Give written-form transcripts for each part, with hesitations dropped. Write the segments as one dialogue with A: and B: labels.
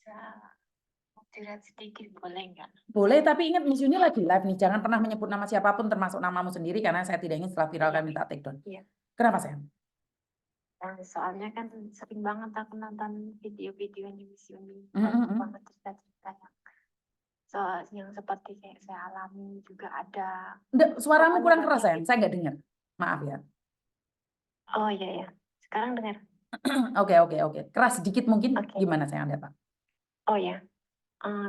A: Mau curhat sedikit boleh nggak?
B: Boleh, tapi ingat Miss Yuni lagi live nih. Jangan pernah menyebut nama siapapun termasuk namamu sendiri karena saya tidak ingin setelah viral
A: Iya,
B: kami minta take down.
A: iya.
B: Kenapa sayang?
A: Soalnya kan sering banget aku nonton video-videonya Miss Yuni. Banyak
B: Mm-mm.
A: banget cerita-cerita yang seperti kayak saya alami juga ada.
B: Suaramu
A: Pokoknya
B: kurang keras
A: banyak
B: sayang,
A: gitu.
B: saya nggak dengar. Maaf ya.
A: Oh iya ya. Sekarang dengar.
B: Oke. Keras sedikit mungkin.
A: Oke.
B: Gimana sayang, ada Pak?
A: Oh ya.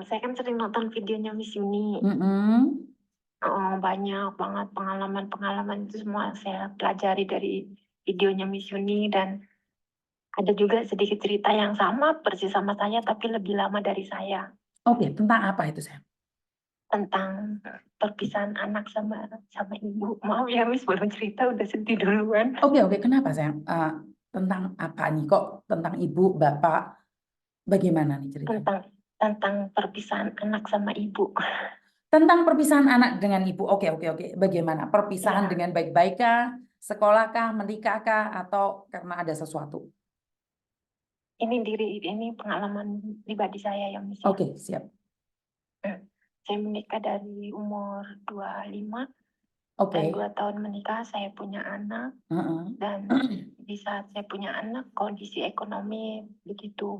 A: Saya kan sering nonton videonya Miss Yuni.
B: Mm-mm.
A: Banyak banget pengalaman-pengalaman itu semua saya pelajari dari videonya Miss Yuni dan ada juga sedikit cerita yang sama persis sama saya tapi lebih lama dari saya
B: Oke, tentang apa itu sayang?
A: tentang perpisahan anak sama sama ibu. Maaf ya Miss belum cerita udah sedih duluan.
B: Oke, kenapa sayang? Tentang apa nih? Kok tentang ibu, bapak? Bagaimana nih ceritanya?
A: Tentang tentang perpisahan anak sama ibu.
B: Tentang perpisahan anak dengan ibu. Oke. Bagaimana? Perpisahan
A: Ya,
B: dengan baik-baik kah? Sekolah kah? Menikah kah? Atau karena ada sesuatu?
A: ini pengalaman pribadi saya ya Miss ya.
B: Oke, siap.
A: Saya menikah dari umur 25 dan
B: Oke.
A: 2 tahun menikah saya punya anak.
B: Heeh.
A: Dan di saat saya punya anak kondisi ekonomi begitu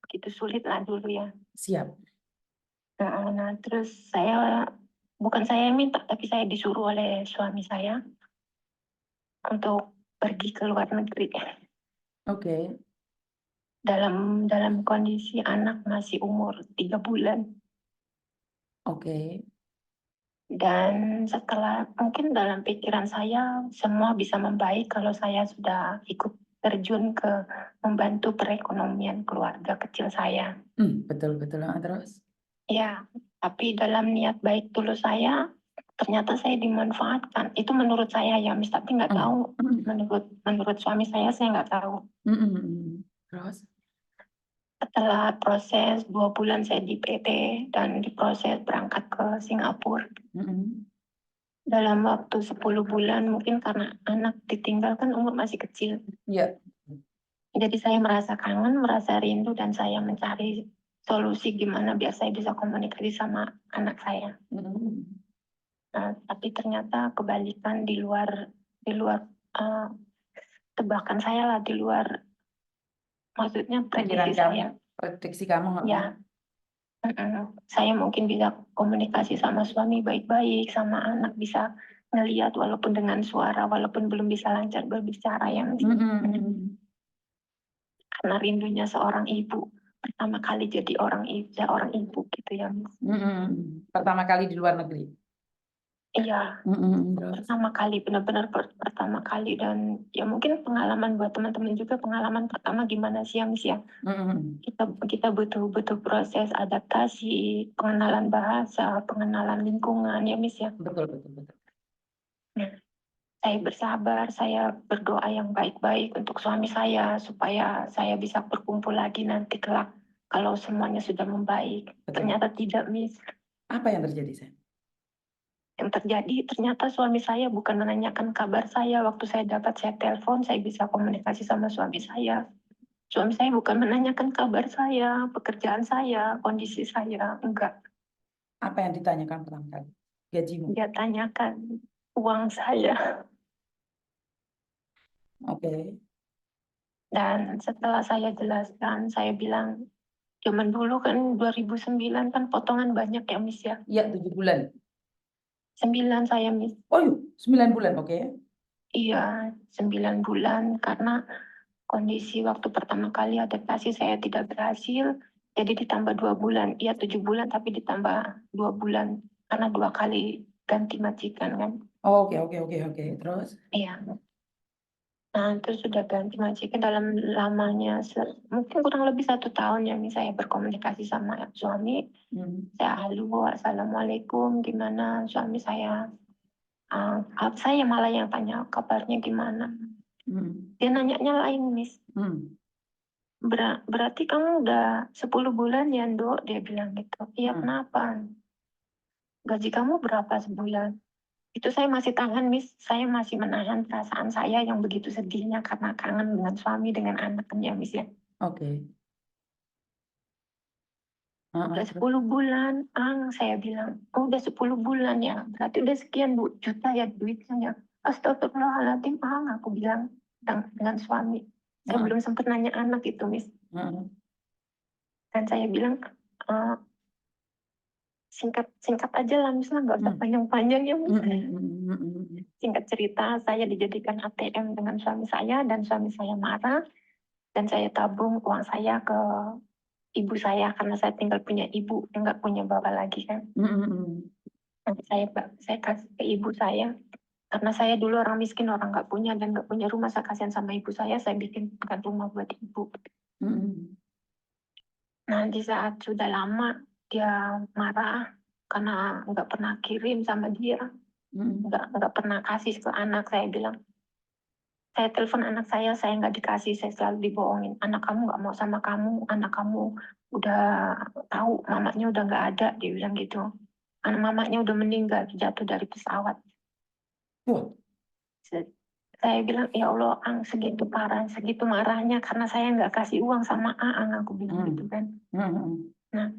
A: begitu sulit lah dulu ya.
B: Siap.
A: Nah, terus bukan saya yang minta tapi saya disuruh oleh suami saya untuk pergi ke luar negeri
B: Oke.
A: dalam dalam kondisi anak masih umur 3 bulan.
B: Oke.
A: Dan setelah mungkin dalam pikiran saya semua bisa membaik kalau saya sudah ikut terjun ke membantu perekonomian keluarga kecil saya.
B: Betul. Terus?
A: Ya, tapi dalam niat baik tulus saya, ternyata saya dimanfaatkan. Itu menurut saya ya, Miss, tapi nggak
B: Hmm.
A: tahu. Menurut suami saya nggak tahu.
B: Terus?
A: Setelah proses 2 bulan saya di PT dan diproses berangkat ke Singapura. Dalam waktu 10 bulan, mungkin karena anak ditinggalkan umur masih kecil.
B: Ya.
A: Jadi saya merasa kangen, merasa rindu, dan saya mencari solusi gimana biar saya bisa komunikasi sama anak saya. Tapi ternyata kebalikan di luar uh, tebakan saya lah, di luar maksudnya
B: Pikiran
A: prediksi
B: kamu,
A: saya.
B: prediksi kamu.
A: Ya, saya mungkin bisa komunikasi sama suami baik-baik, sama anak bisa ngelihat walaupun dengan suara, walaupun belum bisa lancar berbicara ya, Miss. Karena rindunya seorang ibu, pertama kali jadi seorang ibu gitu ya, Miss.
B: Pertama kali di luar negeri.
A: Iya,
B: Terus?
A: pertama kali, benar-benar pertama kali. Dan ya mungkin pengalaman buat teman-teman juga, pengalaman pertama gimana sih ya, Miss ya. Kita butuh proses adaptasi, pengenalan bahasa, pengenalan lingkungan ya, Miss ya.
B: Betul.
A: Nah, saya bersabar, saya berdoa yang baik-baik untuk suami saya supaya saya bisa berkumpul lagi nanti kelak kalau semuanya sudah membaik.
B: Betul.
A: Ternyata tidak, Miss.
B: Apa yang terjadi, Sen?
A: Yang terjadi ternyata suami saya bukan menanyakan kabar saya. Waktu saya telepon, saya bisa komunikasi sama suami saya. Suami saya bukan menanyakan kabar saya, pekerjaan saya, kondisi saya. Enggak.
B: Apa yang ditanyakan pertama kali? Gajimu.
A: Dia tanyakan uang saya.
B: Oke.
A: Dan setelah saya jelaskan, saya bilang, zaman dulu kan 2009 kan potongan banyak ya, Miss ya.
B: Iya, 7 bulan.
A: 9 saya, Miss.
B: Oh, iya, 9 bulan, oke.
A: Iya, 9 bulan karena kondisi waktu pertama kali adaptasi saya tidak berhasil, jadi ditambah 2 bulan. Iya 7 bulan tapi ditambah 2 bulan karena 2 kali ganti majikan kan.
B: Oke. Terus?
A: Iya. Nah itu sudah ganti majikan dalam lamanya mungkin kurang lebih 1 tahun ya, saya berkomunikasi sama suami. Saya halo, assalamualaikum, gimana suami saya. Saya malah yang tanya kabarnya gimana. Dia nanyanya lain, Miss. Berarti kamu udah 10 bulan ya, Ndok? Dia bilang gitu. Iya, kenapa? Gaji kamu berapa sebulan? Itu saya masih tahan, Miss. Saya masih menahan perasaan saya yang begitu sedihnya karena kangen dengan suami, dengan anak kan ya, Miss ya.
B: Oke.
A: Udah 10 bulan, saya bilang, oh, udah 10 bulan ya, berarti udah sekian juta ya duitnya. Astagfirullahaladzim, aku bilang dengan suami. Saya belum sempat nanya anak itu, Miss. Dan saya bilang, singkat aja lah, Miss, nggak usah panjang-panjang ya, Miss. Singkat cerita, saya dijadikan ATM dengan suami saya, dan suami saya marah, dan saya tabung uang saya ke ibu saya, karena saya tinggal punya ibu, nggak punya bapak lagi kan. Nanti saya kasih ke ibu saya, karena saya dulu orang miskin, orang nggak punya dan nggak punya rumah, saya kasihan sama ibu saya bikinkan rumah buat ibu. Nah, di saat sudah lama dia marah karena nggak pernah kirim sama dia, nggak pernah kasih ke anak. Saya bilang, saya telepon anak saya nggak dikasih, saya selalu dibohongin. Anak kamu nggak mau sama kamu, anak kamu udah tahu mamanya udah nggak ada, dia bilang gitu. Anak mamanya udah meninggal, jatuh dari pesawat. Saya bilang, ya Allah, segitu marahnya karena saya nggak kasih uang sama aku bilang gitu kan. Nah,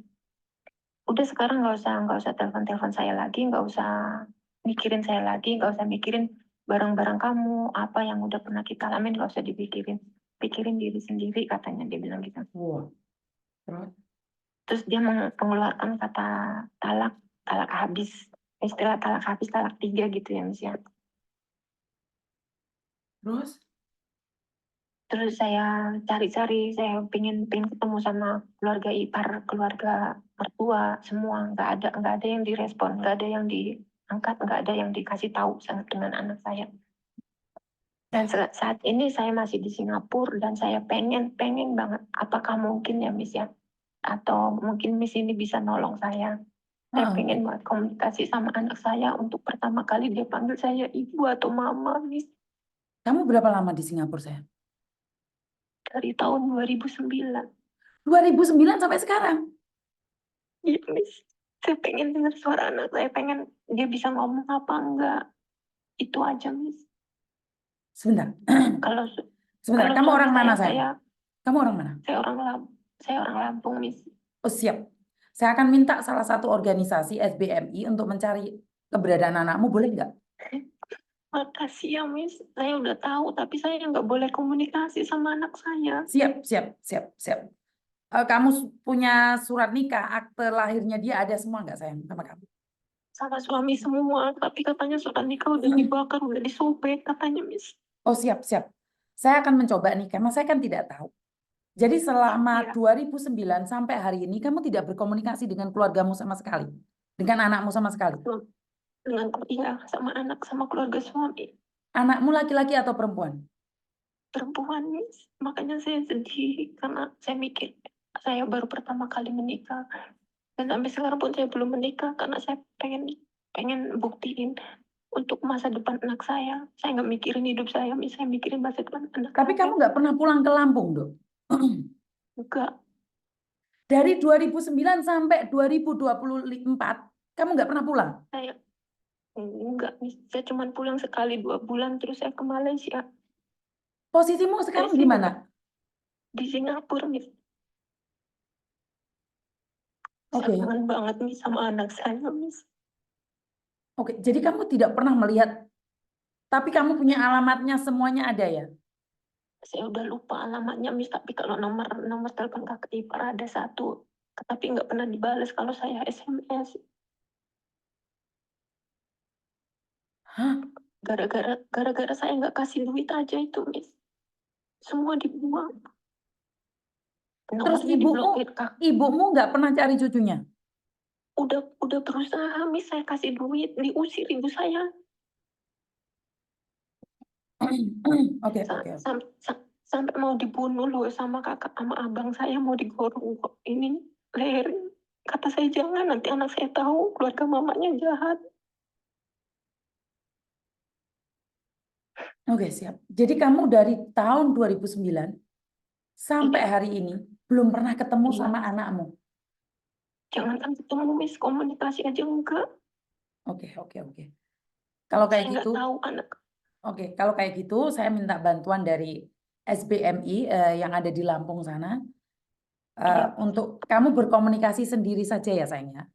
A: udah sekarang nggak usah telepon saya lagi, nggak usah mikirin saya lagi, nggak usah mikirin barang-barang kamu, apa yang udah pernah kita alamin, nggak usah dipikirin, pikirin diri sendiri, katanya, dia bilang gitu. Terus dia mengeluarkan kata talak habis, istilah talak habis, talak 3 gitu ya, Miss ya. Terus saya cari-cari, saya pengen ketemu sama keluarga ipar, keluarga mertua, semua nggak ada yang direspon, nggak ada yang diangkat, nggak ada yang dikasih tahu dengan anak saya. Dan saat ini saya masih di Singapura dan saya pengen banget, apakah mungkin ya, Miss ya, atau mungkin Miss ini bisa nolong saya. Saya pengen buat komunikasi sama anak saya untuk pertama kali dia panggil saya ibu atau mama, Miss.
B: Kamu berapa lama di Singapura, sayang?
A: Dari tahun 2009.
B: 2009 sampai sekarang?
A: Iya, Miss. Saya pengen dengar suara anak saya, pengen dia bisa ngomong apa enggak. Itu aja, Miss.
B: Sebentar.
A: Sebentar,
B: kamu orang mana, sayang? Kamu orang mana?
A: Saya orang Lampung, Miss.
B: Oh, siap. Saya akan minta salah satu organisasi SBMI untuk mencari keberadaan anakmu, boleh nggak?
A: Makasih ya, Miss. Saya udah tahu, tapi saya nggak boleh komunikasi sama anak saya.
B: Siap. Kamu punya surat nikah, akte lahirnya dia ada semua nggak, sayang, sama kamu?
A: Sama suami semua, tapi katanya surat nikah udah dibakar, udah disobek, katanya, Miss.
B: Oh, siap. Saya akan mencoba nih, karena saya kan tidak tahu. Jadi selama 2009 sampai hari ini, kamu tidak berkomunikasi dengan keluargamu sama sekali? Dengan anakmu sama sekali?
A: Sama anak, sama keluarga suami.
B: Anakmu laki-laki atau perempuan?
A: Perempuan, Miss. Makanya saya sedih, karena saya mikir, saya baru pertama kali menikah. Dan sampai sekarang pun saya belum menikah, karena saya pengen buktiin untuk masa depan anak saya. Saya nggak mikirin hidup saya, Miss. Saya mikirin masa depan anak
B: Tapi
A: saya.
B: kamu nggak pernah pulang ke Lampung, dong?
A: Enggak.
B: Dari 2009 sampai 2024, kamu nggak pernah pulang?
A: Saya enggak, Miss. Saya cuma pulang sekali 2 bulan, terus saya ke Malaysia.
B: Posisimu sekarang di mana?
A: Di Singapura, Miss.
B: Oke.
A: Saya kangen banget, Miss, sama anak saya, Miss.
B: Oke, jadi kamu tidak pernah melihat, tapi kamu punya alamatnya, semuanya ada ya?
A: Saya udah lupa alamatnya, Miss, tapi kalau nomor telepon kakak ipar ada 1, tapi nggak pernah dibalas kalau saya SMS.
B: Hah?
A: Gara-gara saya nggak kasih duit aja itu, Miss. Semua dibuang.
B: Terus
A: Nomornya diblokir, Kak.
B: ibumu nggak pernah cari cucunya?
A: Udah berusaha, Miss, saya kasih duit, diusir ibu saya.
B: Oke.
A: Sampai mau dibunuh loh sama kakak sama abang saya, mau digorong ini leher. Kata saya, jangan, nanti anak saya tahu keluarga mamanya jahat.
B: Oke, siap. Jadi kamu dari tahun 2009 sampai hari ini belum pernah ketemu sama anakmu?
A: Jangankan ketemu, Miss, komunikasi aja enggak.
B: Oke. Kalau kayak
A: Saya
B: gitu,
A: nggak tahu anak.
B: oke, kalau kayak gitu, saya minta bantuan dari SBMI yang ada di Lampung sana.
A: Iya,
B: untuk kamu berkomunikasi sendiri saja ya sayangnya.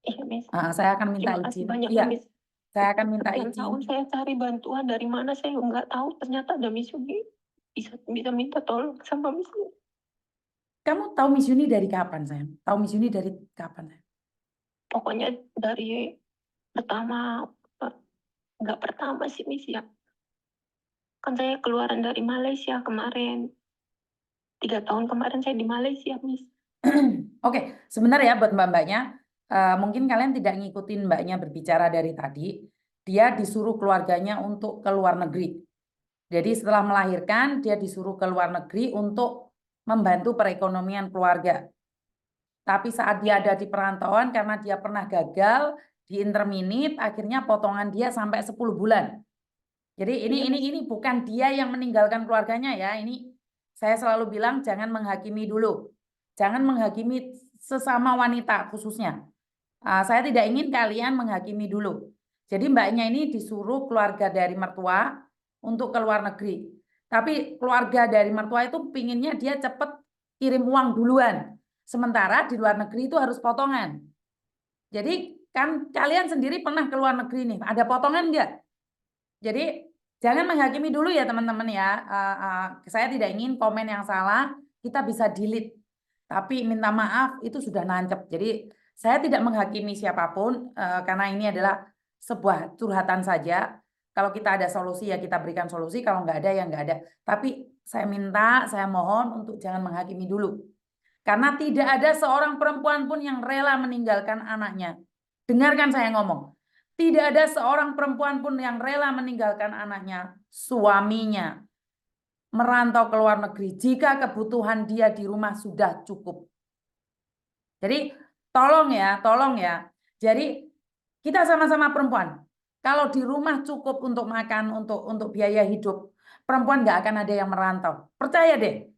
A: iya, Miss.
B: Saya akan minta
A: Terima kasih
B: izin.
A: banyak
B: Iya,
A: ya, Miss.
B: saya akan minta
A: Sekian
B: izin.
A: tahun saya cari bantuan dari mana saya nggak tahu, ternyata ada Miss Yuni. Bisa minta tolong sama Miss Yuni.
B: Kamu tahu Miss Yuni dari kapan sayang? Tahu Miss Yuni dari kapan sayang?
A: Pokoknya dari pertama, nggak pertama sih Miss ya. Kan saya keluaran dari Malaysia kemarin. 3 tahun kemarin saya di Malaysia, Miss.
B: Oke, sebentar ya buat mbak-mbaknya. Mungkin kalian tidak ngikutin mbaknya berbicara dari tadi. Dia disuruh keluarganya untuk ke luar negeri. Jadi setelah melahirkan, dia disuruh ke luar negeri untuk membantu perekonomian keluarga. Tapi saat dia ada di perantauan, karena dia pernah gagal di interminit, akhirnya potongan dia sampai 10 bulan. Jadi
A: Iya, Miss.
B: ini bukan dia yang meninggalkan keluarganya ya. Ini saya selalu bilang jangan menghakimi dulu. Jangan menghakimi sesama wanita khususnya. Saya tidak ingin kalian menghakimi dulu. Jadi mbaknya ini disuruh keluarga dari mertua untuk ke luar negeri. Tapi keluarga dari mertua itu pinginnya dia cepat kirim uang duluan. Sementara di luar negeri itu harus potongan. Jadi kan kalian sendiri pernah ke luar negeri nih, ada potongan enggak? Jadi jangan menghakimi dulu ya teman-teman ya. Saya tidak ingin komen yang salah, kita bisa delete. Tapi minta maaf itu sudah nancep. Jadi saya tidak menghakimi siapapun karena ini adalah sebuah curhatan saja. Kalau kita ada solusi ya kita berikan solusi, kalau nggak ada ya nggak ada. Tapi saya minta, saya mohon untuk jangan menghakimi dulu. Karena tidak ada seorang perempuan pun yang rela meninggalkan anaknya. Dengarkan saya ngomong. Tidak ada seorang perempuan pun yang rela meninggalkan anaknya, suaminya, merantau ke luar negeri jika kebutuhan dia di rumah sudah cukup. Jadi tolong ya. Jadi kita sama-sama perempuan. Kalau di rumah cukup untuk makan, untuk biaya hidup, perempuan nggak akan ada yang merantau. Percaya deh.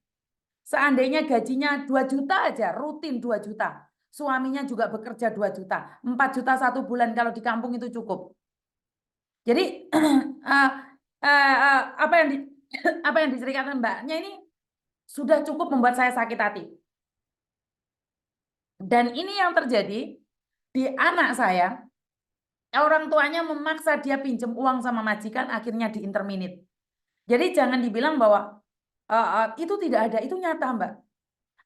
B: Seandainya gajinya 2 juta aja, rutin 2 juta. Suaminya juga bekerja 2 juta. 4 juta 1 bulan kalau di kampung itu cukup. Jadi apa yang apa yang diceritakan mbaknya ini sudah cukup membuat saya sakit hati. Dan ini yang terjadi di anak saya. Orang tuanya memaksa dia pinjam uang sama majikan, akhirnya diinterminit. Jadi jangan dibilang bahwa itu tidak ada, itu nyata mbak.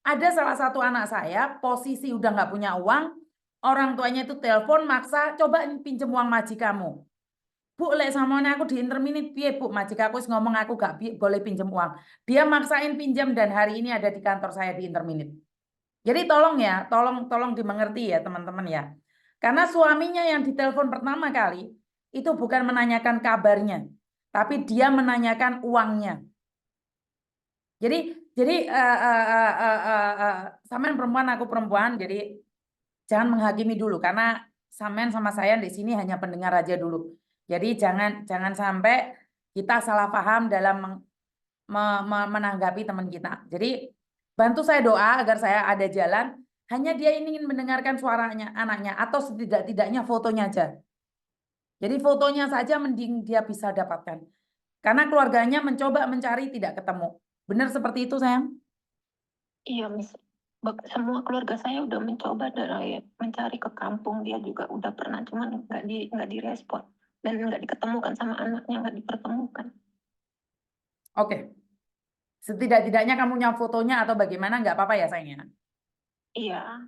B: Ada salah satu anak saya, posisi udah nggak punya uang, orang tuanya itu telepon maksa, coba pinjam uang majikamu. Bu, lek samone aku diinterminit piye Bu, majikaku ngomong aku gak boleh pinjam uang. Dia maksain pinjam dan hari ini ada di kantor saya diinterminit. Jadi tolong ya, tolong dimengerti ya teman-teman ya. Karena suaminya yang ditelepon pertama kali itu bukan menanyakan kabarnya, tapi dia menanyakan uangnya. Jadi sampean perempuan, aku perempuan, jadi jangan menghakimi dulu karena sampean sama saya di sini hanya pendengar aja dulu. Jadi jangan sampai kita salah paham dalam menanggapi teman kita. Jadi bantu saya doa agar saya ada jalan. Hanya dia ingin mendengarkan suaranya anaknya atau setidak-tidaknya fotonya aja. Jadi fotonya saja mending dia bisa dapatkan. Karena keluarganya mencoba mencari tidak ketemu. Benar seperti itu sayang?
A: Iya, Miss. Semua keluarga saya udah mencoba dari mencari ke kampung, dia juga udah pernah, cuman nggak direspon dan nggak diketemukan sama anaknya, nggak dipertemukan.
B: Oke. Setidak-tidaknya kamu punya fotonya atau bagaimana nggak apa-apa ya sayangnya?
A: Iya,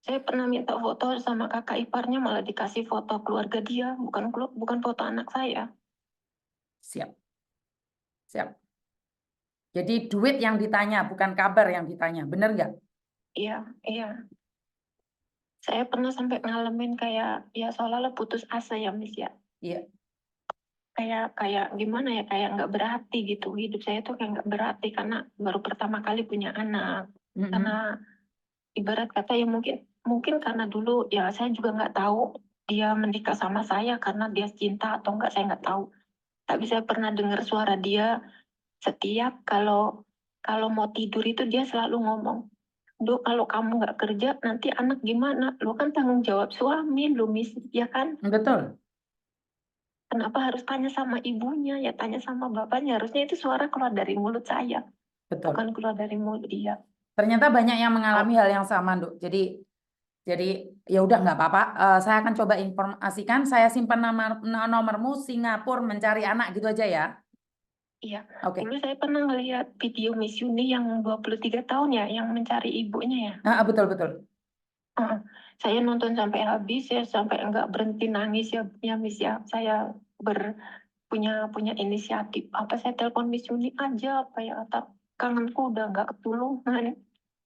A: saya pernah minta foto sama kakak iparnya, malah dikasih foto keluarga dia, bukan foto anak saya.
B: Siap. Siap. Jadi duit yang ditanya, bukan kabar yang ditanya. Benar nggak?
A: Iya, iya. Saya pernah sampai ngalamin kayak ya seolah-olah putus asa ya, Miss ya.
B: Iya.
A: Kayak gimana ya, kayak nggak berarti gitu. Hidup saya tuh kayak nggak berarti karena baru pertama kali punya anak. Karena ibarat kata ya mungkin karena dulu ya saya juga nggak tahu dia menikah sama saya karena dia cinta atau enggak, saya nggak tahu. Tapi saya pernah dengar suara dia setiap kalau kalau mau tidur itu dia selalu ngomong, "Dok, kalau kamu nggak kerja nanti anak gimana? Lu kan tanggung jawab suami, lu Miss, ya kan?
B: Betul.
A: Kenapa harus tanya sama ibunya? Ya tanya sama bapaknya. Harusnya itu suara keluar dari mulut saya,
B: Betul.
A: bukan keluar dari mulut dia."
B: Ternyata banyak yang mengalami hal yang sama, Nduk. Jadi ya udah nggak apa-apa. Saya akan coba informasikan. Saya simpan nomormu Singapura mencari anak gitu aja ya.
A: Iya,
B: Oke.
A: dulu saya pernah ngeliat video Miss Yuni yang 23 tahun ya, yang mencari ibunya ya.
B: Betul betul.
A: Saya nonton sampai habis ya, sampai enggak berhenti nangis ya Miss ya. Saya punya inisiatif. Apa saya telepon Miss Yuni aja apa ya, atau kangenku udah enggak ketulungan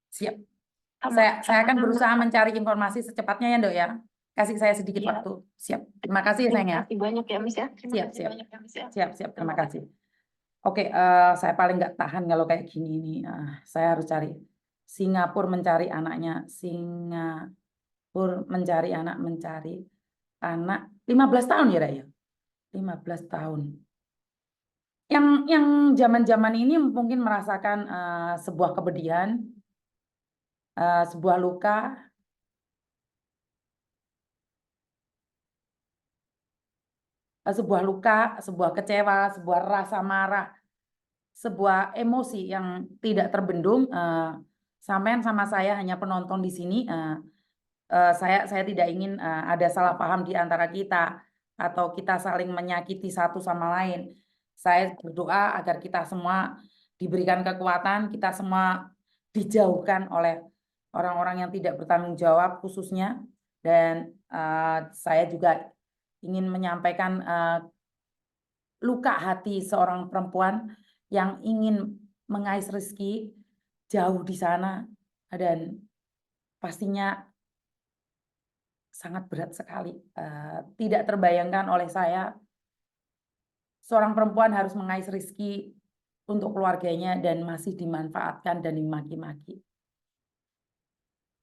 B: Siap.
A: sama
B: Saya akan
A: anak.
B: berusaha mencari informasi secepatnya ya, Nduk ya. Kasih saya sedikit
A: Iya.
B: waktu. Siap. Terima kasih ya,
A: Terima
B: sayang ya.
A: kasih banyak ya Miss ya. Terima
B: Siap,
A: kasih
B: siap.
A: banyak ya Miss ya.
B: Siap. Terima kasih. Oke, saya paling nggak tahan kalau kayak gini nih. Saya harus cari. Singapura mencari anaknya. Singapura mencari anak 15 tahun ya, Raya? 15 tahun. Yang zaman-zaman ini mungkin merasakan sebuah kepedihan, sebuah luka, sebuah kecewa, sebuah rasa marah, sebuah emosi yang tidak terbendung. Sampean sama saya hanya penonton di sini. Saya tidak ingin ada salah paham di antara kita atau kita saling menyakiti satu sama lain. Saya berdoa agar kita semua diberikan kekuatan, kita semua dijauhkan oleh orang-orang yang tidak bertanggung jawab khususnya. Dan saya juga ingin menyampaikan luka hati seorang perempuan yang ingin mengais rezeki jauh di sana, dan pastinya sangat berat sekali. Tidak terbayangkan oleh saya seorang perempuan harus mengais rezeki untuk keluarganya dan masih dimanfaatkan dan dimaki-maki.